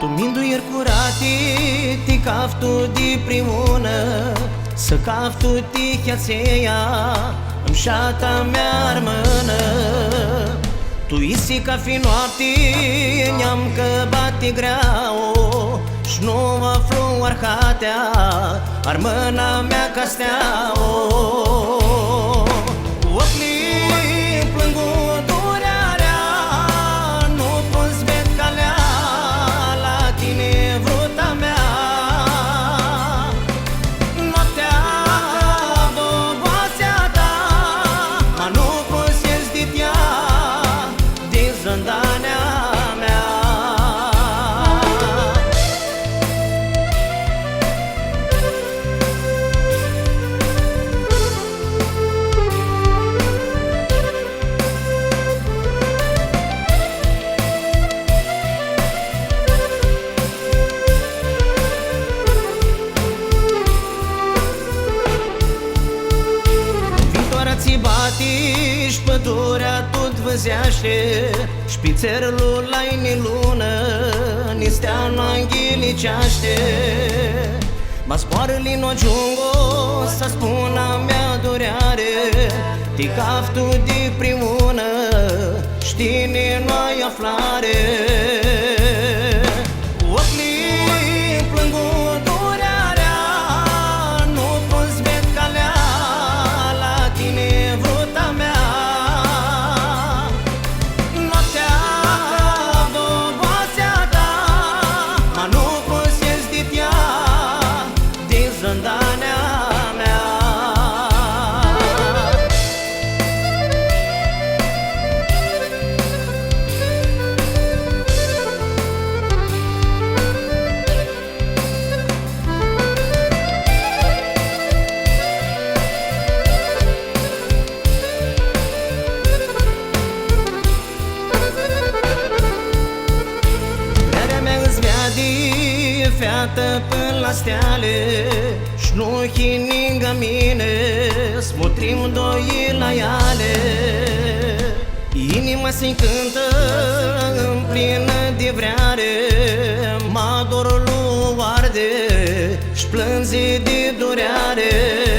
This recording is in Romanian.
Tu minduieri curate, ti caftu di primună, să caftu ti chiațeia, în șata mea armână. Tu isi ca fi noapte, ne-am că bate greau, și nu aflu arhatea, armâna mea ca steau. Și pădurea tot văzeaște, șpițerul la inilună, ni steana înghiliceaște. Ma spoară-li no giungo, să spună mea dureare, ti caftu di primună, știne nu-ai aflare. Feată până la steale, și nu hininga mine, smutrim doi la iale. Inima se încântă în plină de vreare, ma dorul arde și plânge de dureare.